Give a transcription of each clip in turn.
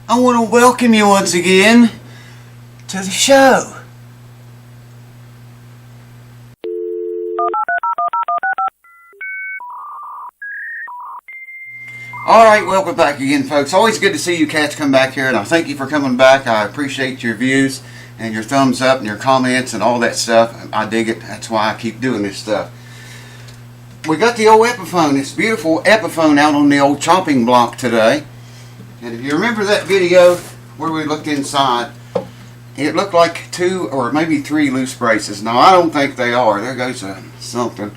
I want to welcome you once again to the show. Alright, welcome back again, folks. Always good to see you cats come back here, and I thank you for coming back. I appreciate your views and your thumbs up and your comments and all that stuff. I dig it. That's why I keep doing this stuff. We got the old epiphone, this beautiful epiphone, out on the old chopping block today. And if you remember that video where we looked inside, it looked like 2 or maybe 3 loose braces. Now, I don't think they are. There goes something.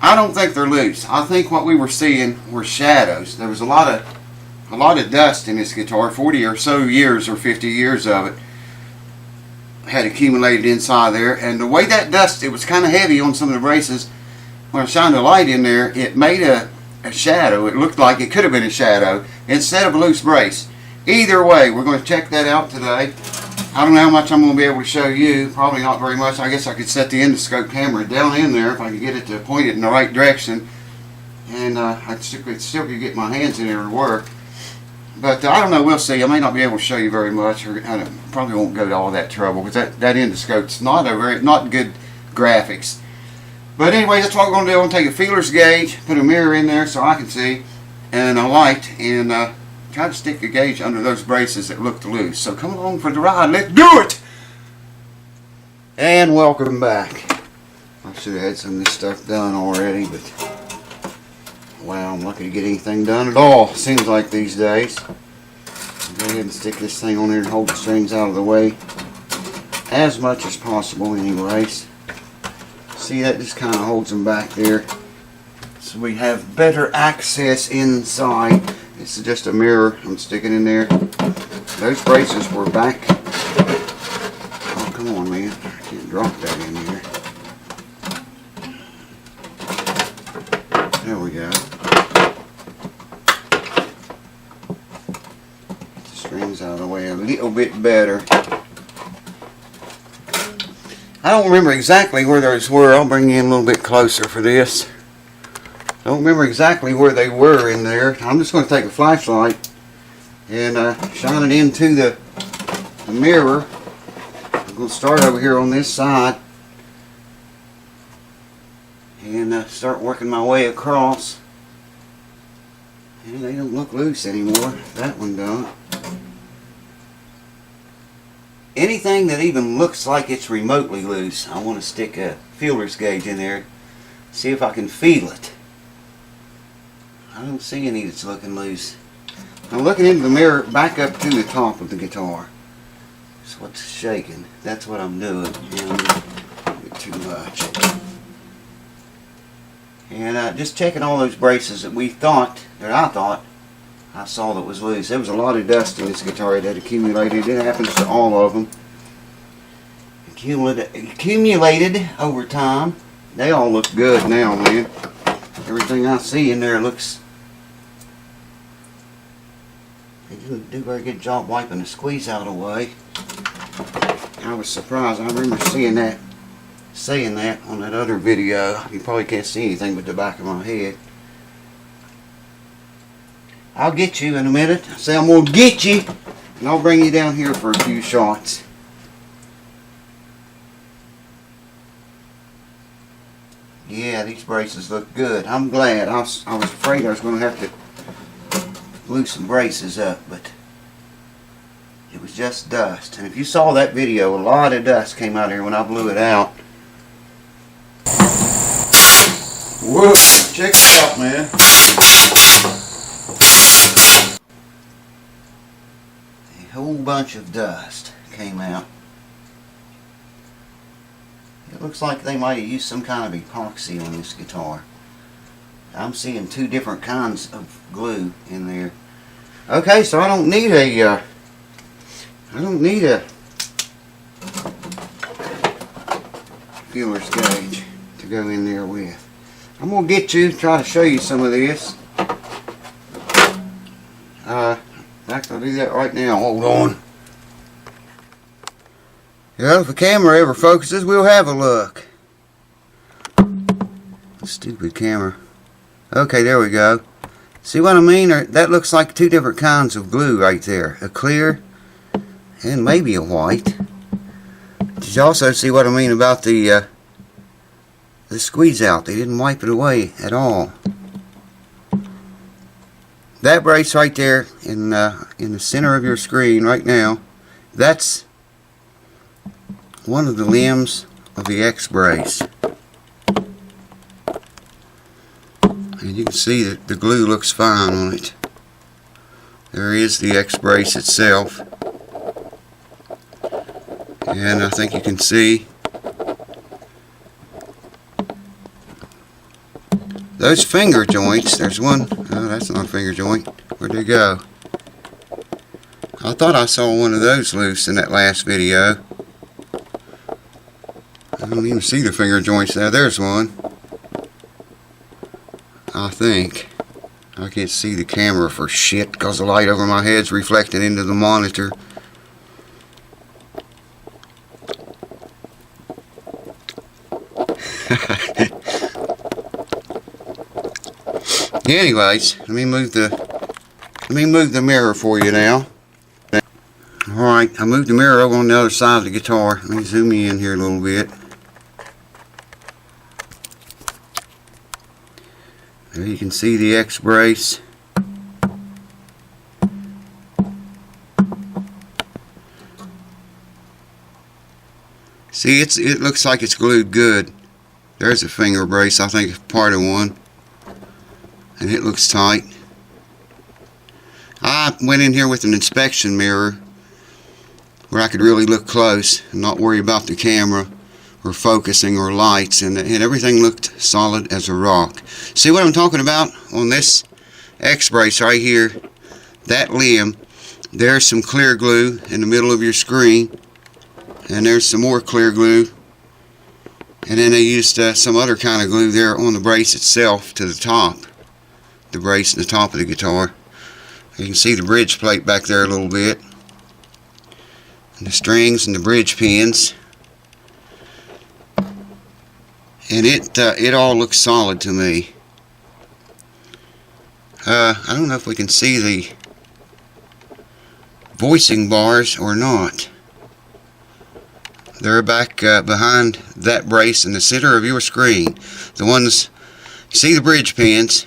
I don't think they're loose. I think what we were seeing were shadows. There was a lot of dust in this guitar. 40 or so years or 50 years of it had accumulated inside there. And the way that dust, it was kind of heavy on some of the braces. When I shined a light in there, it made a shadow. It looked like it could have been a shadow instead of a loose brace. Either way, we're going to check that out today. I don't know how much I'm going to be able to show you. Probably not very much. I guess I could set the endoscope camera down in there if I could get it to point it in the right direction. And I still could get my hands in there to work. But I don't know. We'll see. I may not be able to show you very much. Or I probably won't go to all that trouble because that endoscope's not good graphics. But anyway, that's what we're going to do. I'm going to take a feeler's gauge, put a mirror in there so I can see, and a light, and try to stick a gauge under those braces that looked loose. So come along for the ride. Let's do it! And welcome back. I should have had some of this stuff done already, but wow, I'm lucky to get anything done at all, seems like these days. Go ahead and stick this thing on there and hold the strings out of the way as much as possible anyways. See, that just kind of holds them back there so we have better access inside. This is just a mirror I'm sticking in there. Those braces were back. Oh, come on, man. I can't drop that in here. There we go. Get the strings out of the way a little bit better. I don't remember exactly where those were. I'll bring you in a little bit closer for this. Don't remember exactly where they were in there. I'm just going to take a flashlight and shine it into the mirror. I'm going to start over here on this side and start working my way across. And they don't look loose anymore. That one don't. Anything that even looks like it's remotely loose, I want to stick a feeler's gauge in there, see if I can feel it. I don't see any that's looking loose. I'm looking into the mirror back up to the top of the guitar. That's what's shaking. That's what I'm doing. Too much. And just checking all those braces that I thought I saw that was loose. There was a lot of dust in this guitar that accumulated. It happens to all of them. Accumulated over time. They all look good now, man. Everything I see in there looks... They didn't do a very good job wiping the squeeze out of the way. I was surprised. I remember saying that on that other video. You probably can't see anything but the back of my head. I'll get you in a minute. I say I'm going to get you, and I'll bring you down here for a few shots. Yeah, these braces look good. I'm glad. I was afraid I was going to have to loosen braces up, but it was just dust. And if you saw that video, a lot of dust came out here when I blew it out. Whoa, check it out, man. A whole bunch of dust came out. It looks like they might have used some kind of epoxy on this guitar. I'm seeing 2 different kinds of glue in there. Okay, so I don't need a feeler's gauge to go in there with. I'm gonna get you, try to show you some of this. In fact, I'll do that right now. Hold on. Yeah, if the camera ever focuses, we'll have a look. Stupid camera. Okay, there we go. See what I mean? That looks like two different kinds of glue right there. A clear and maybe a white. Did you also see what I mean about the squeeze out? They didn't wipe it away at all. That brace right there in the center of your screen right now, that's one of the limbs of the X brace. And you can see that the glue looks fine on it. There is the X brace itself. And I think you can see those finger joints. There's one. Oh, that's not a finger joint. Where'd they go? I thought I saw one of those loose in that last video. I don't even see the finger joints now. There's one. I think. I can't see the camera for shit because the light over my head's reflected into the monitor. Anyways, let me move the mirror for you now. Alright, I moved the mirror over on the other side of the guitar. Let me zoom in here a little bit. There you can see the X brace. See, it looks like it's glued good. There's a finger brace, I think part of one. And it looks tight. I went in here with an inspection mirror where I could really look close and not worry about the camera or focusing or lights, and everything looked solid as a rock. See what I'm talking about on this X brace right here? That limb, there's some clear glue in the middle of your screen, and there's some more clear glue, and then they used some other kind of glue there on the brace itself to the top. The brace and the top of the guitar. You can see the bridge plate back there a little bit, and the strings and the bridge pins, and it all looks solid to me. I don't know if we can see the voicing bars or not. They're back behind that brace in the center of your screen. The ones, see the bridge pins.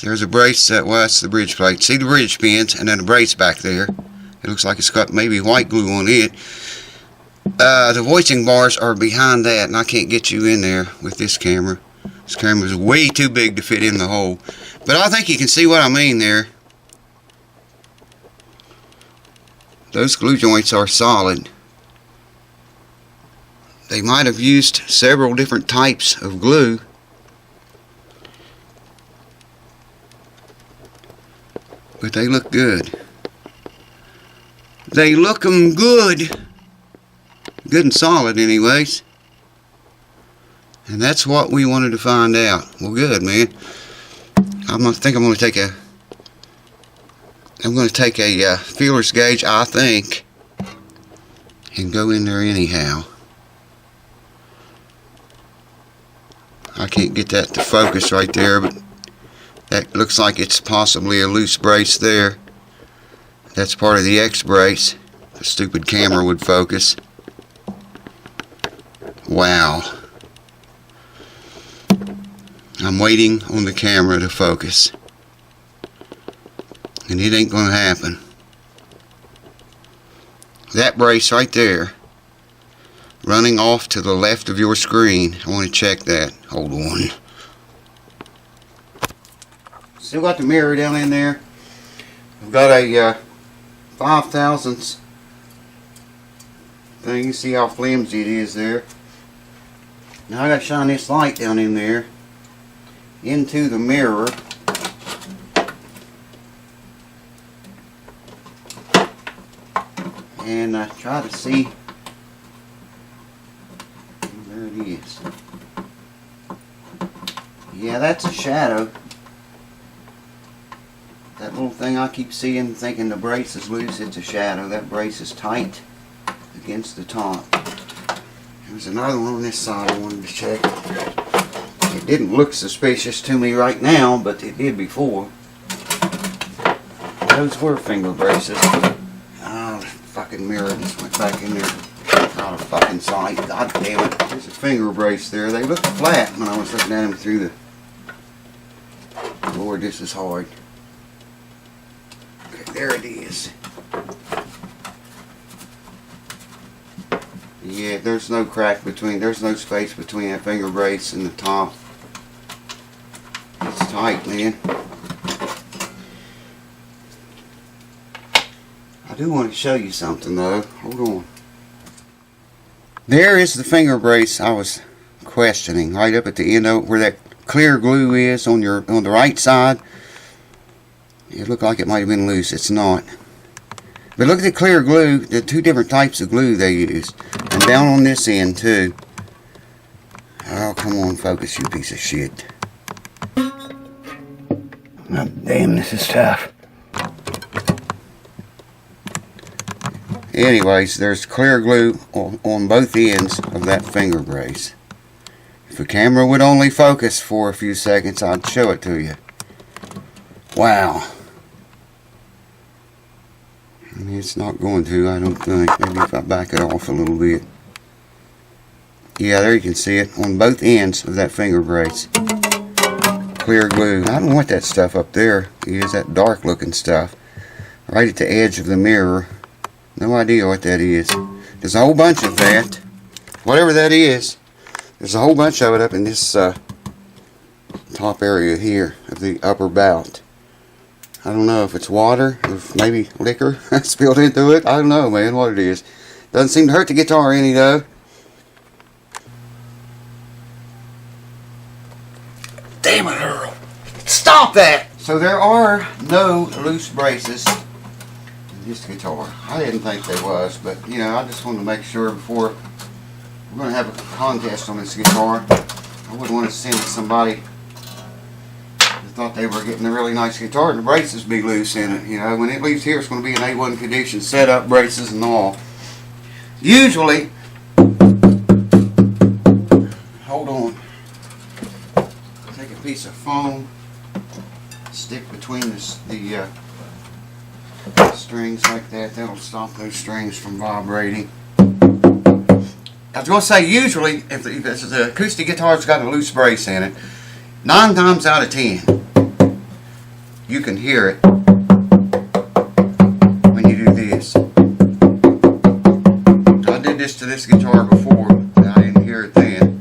There's a brace, well, that's the bridge plate. See the bridge pins and then a brace back there. It looks like it's got maybe white glue on it. The voicing bars are behind that, and I can't get you in there with this camera. This camera is way too big to fit in the hole. But I think you can see what I mean there. Those glue joints are solid. They might have used several different types of glue. But they look good. They look 'em good. Good and solid anyways. And that's what we wanted to find out. Well, good, man. I'm going to take a feeler's gauge, I think, and go in there anyhow. I can't get that to focus right there, but that looks like it's possibly a loose brace there. That's part of the X brace. The stupid camera would focus. Wow. I'm waiting on the camera to focus, and it ain't gonna happen. That brace right there, running off to the left of your screen. I want to check that. Hold on. Still got the mirror down in there. I've got a 5 thousandths thing. You see how flimsy it is there. Now I got to shine this light down in there into the mirror. And try to see. There it is. Yeah, that's a shadow. That little thing I keep seeing, thinking the brace is loose, it's a shadow. That brace is tight against the top. There's another one on this side I wanted to check. It didn't look suspicious to me right now, but it did before. those were finger braces. Oh, the fucking mirror just went back in there. Out of fucking sight. God damn it. There's a finger brace there. They looked flat when I was looking at them through the... Lord, this is hard. Okay, there it is. Yeah, there's no crack between, there's no space between that finger brace and the top. It's tight, man. I do want to show you something though. Hold on. There is the finger brace I was questioning, right up at the end of where that clear glue is on the right side. It looked like it might have been loose. It's not. But look at the clear glue, the two different types of glue they use. And down on this end too. Oh, come on, focus, you piece of shit. Oh, damn, this is tough. Anyways, there's clear glue on both ends of that finger brace. If the camera would only focus for a few seconds, I'd show it to you. Wow. It's not going to, I don't think. Maybe if I back it off a little bit. Yeah, there you can see it on both ends of that finger brace. Clear glue. I don't know what that stuff up there is, that dark looking stuff. Right at the edge of the mirror. No idea what that is. There's a whole bunch of that. Whatever that is, there's a whole bunch of it up in this top area here of the upper bout. I don't know if it's water, if maybe liquor spilled into it. I don't know, man, what it is. Doesn't seem to hurt the guitar any, though. Damn it, Earl. Stop that! So there are no loose braces in this guitar. I didn't think there was, but, you know, I just wanted to make sure before we're going to have a contest on this guitar. I wouldn't want to send somebody thought they were getting a really nice guitar and the braces be loose in it. You know, when it leaves here, it's going to be in A1 condition, set up, braces and all. Usually, hold on, take a piece of foam, stick between the strings like that. That'll stop those strings from vibrating. I was going to say, usually, if the acoustic guitar's got a loose brace in it, 9 times out of 10, you can hear it when you do this. I did this to this guitar before, and I didn't hear it then.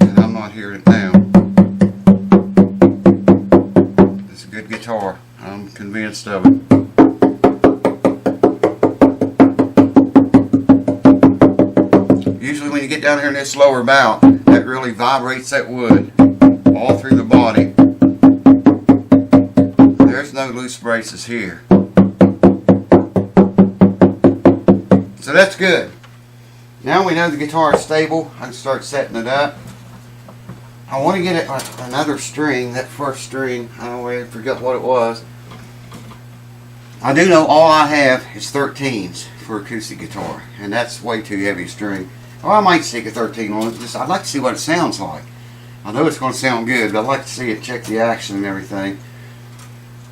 And I'm not hearing it now. It's a good guitar. I'm convinced of it. Usually when you get down here in this lower bout, that really vibrates that wood all through the body. There's no loose braces here. So that's good. Now we know the guitar is stable. I can start setting it up. I want to get another string, that first string, I forgot what it was. I do know all I have is 13s for acoustic guitar, and that's way too heavy a string. Or I might stick a 13 on it. Just, I'd like to see what it sounds like. I know it's going to sound good, but I'd like to see it, check the action and everything.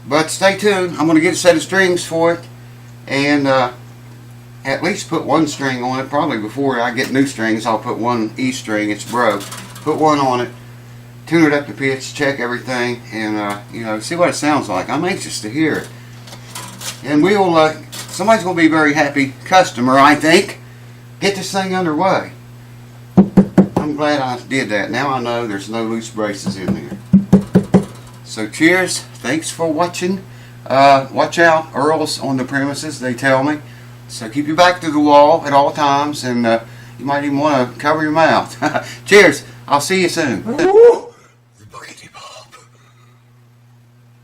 But stay tuned. I'm going to get a set of strings for it, and at least put one string on it. Probably before I get new strings, I'll put one E string. It's broke. Put one on it, tune it up to pitch, check everything, and you know, see what it sounds like. I'm anxious to hear it. And we'll, somebody's going to be a very happy customer, I think. Get this thing underway. I'm glad I did that. Now I know there's no loose braces in there. So cheers. Thanks for watching. Watch out. Earl's on the premises, they tell me. So keep your back to the wall at all times, and you might even want to cover your mouth. Cheers. I'll see you soon.